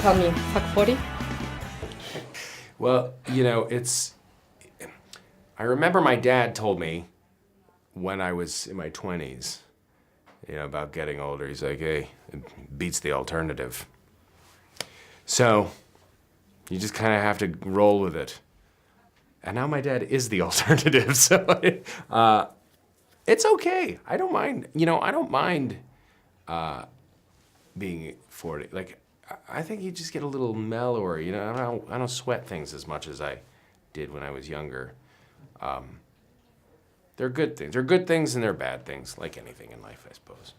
tell me, fuck 40? Well, you know, I remember my dad told me when I was in my 20s, you know, about getting older. He's like, hey, it beats the alternative. So you just kind of have to roll with it. And now my dad is the alternative, so it's okay. I don't mind, you know, I don't mind being 40. Like, I think you just get a little mellower, you know, I don't sweat things as much as I did when I was younger. They're good things. They're good things and they're bad things, like anything in life, I suppose.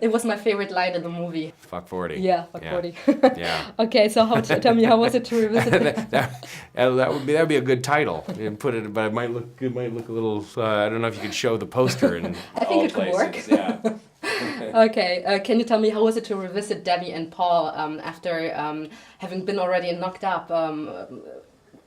It was my favorite line in the movie. Fuck 40. Yeah, fuck 40. Yeah. Okay, so tell me, how was it to revisit that would be a good title. And put it, but it might look a little. I don't know if you could show the poster in I think all it could places. work. Yeah. Okay, can you tell me, how was it to revisit Debbie and Paul after having been already knocked up?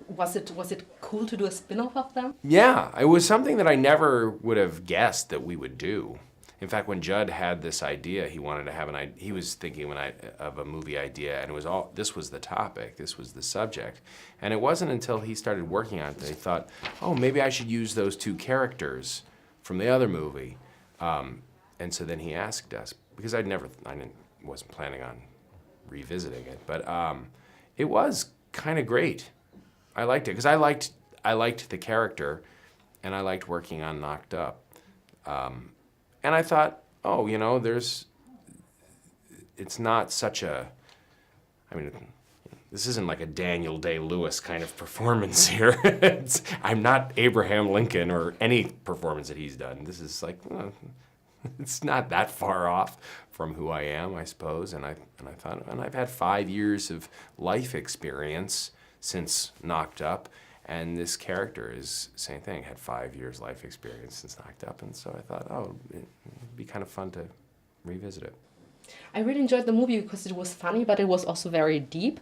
Was it cool to do a spin-off of them? Yeah, it was something that I never would have guessed that we would do. In fact, when Judd had this idea, he wanted to have he was thinking of a movie idea, and this was the topic, this was the subject. And it wasn't until he started working on it that he thought, oh, maybe I should use those two characters from the other movie. And so then he asked us, because I wasn't planning on revisiting it, but it was kind of great. I liked it, because I liked the character, and I liked working on Knocked Up. And I thought, oh, you know, it's not such a, I mean, this isn't like a Daniel Day-Lewis kind of performance here. I'm not Abraham Lincoln or any performance that he's done. This is like, it's not that far off from who I am, I suppose. And I thought, and I've had 5 years of life experience since Knocked Up. And this character is the same thing, had 5 years life experience since Knocked Up. And so I thought, oh, it'd be kind of fun to revisit it. I really enjoyed the movie because it was funny, but it was also very deep.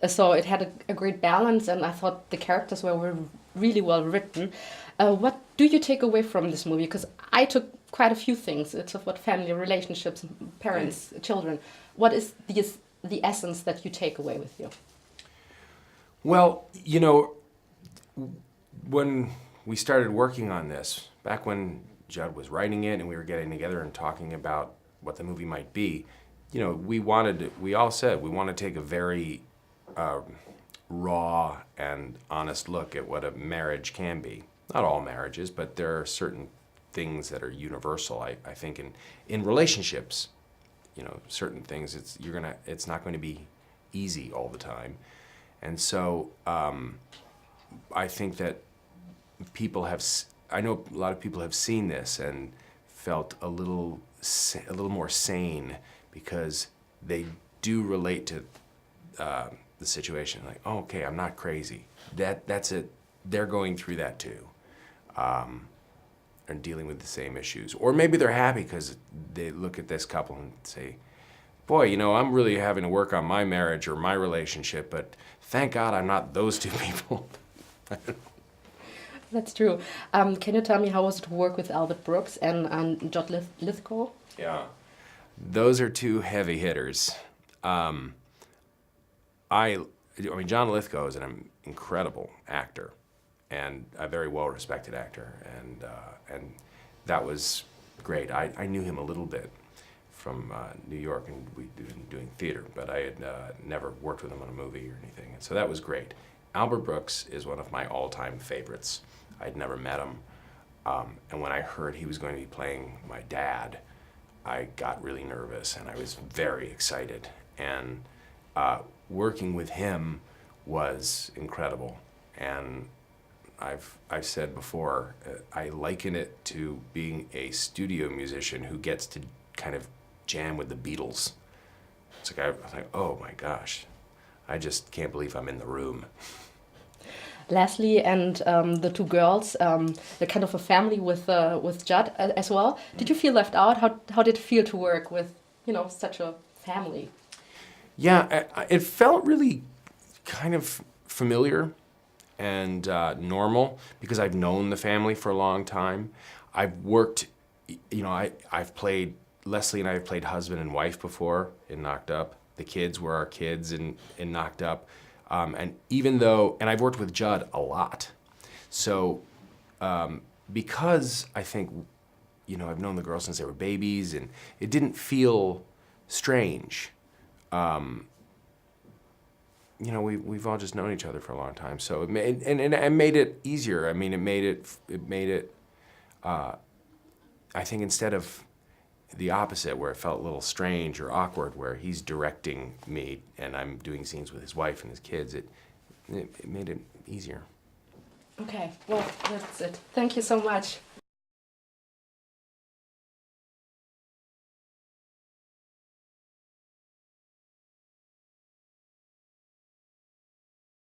So it had a great balance, and I thought the characters were really well written. What do you take away from this movie? Because I took quite a few things. It's about family, relationships, parents, children. What is the essence that you take away with you? Well, you know, when we started working on this, back when Judd was writing it and we were getting together and talking about what the movie might be, you know, we all said we want to take a very raw and honest look at what a marriage can be. Not all marriages, but there are certain things that are universal, I think, in relationships. You know, certain things, it's not going to be easy all the time. And so I think that I know a lot of people have seen this and felt a little more sane, because they do relate to the situation. Like, oh, okay, I'm not crazy. That's it. They're going through that too, and dealing with the same issues. Or maybe they're happy because they look at this couple and say, boy, you know, I'm really having to work on my marriage or my relationship, but thank God I'm not those two people. That's true. Can you tell me, how was it to work with Albert Brooks and John Lithgow? Yeah, those are two heavy hitters. I mean, John Lithgow is an incredible actor and a very well-respected actor, and that was great. I knew him a little bit from New York, and we'd been doing theater, but I had never worked with him on a movie or anything, and so that was great. Albert Brooks is one of my all-time favorites. I'd never met him, and when I heard he was going to be playing my dad, I got really nervous, and I was very excited. And working with him was incredible. And I've said before, I liken it to being a studio musician who gets to kind of jam with the Beatles. It's like, I was like, oh my gosh, I just can't believe I'm in the room. Leslie and the two girls, they're kind of a family with Judd as well. Did you feel left out? How did it feel to work with, you know, such a family? Yeah, it felt really kind of familiar and normal, because I've known the family for a long time. I've worked, you know, I've played, Leslie and I have played husband and wife before in Knocked Up, the kids were our kids in Knocked Up. And even though, and I've worked with Judd a lot. So because I think, you know, I've known the girls since they were babies, and it didn't feel strange. You know, we've all just known each other for a long time, so it made it easier. I mean, it made it. I think instead of the opposite, where it felt a little strange or awkward, where he's directing me and I'm doing scenes with his wife and his kids, it made it easier. Okay, well, that's it. Thank you so much.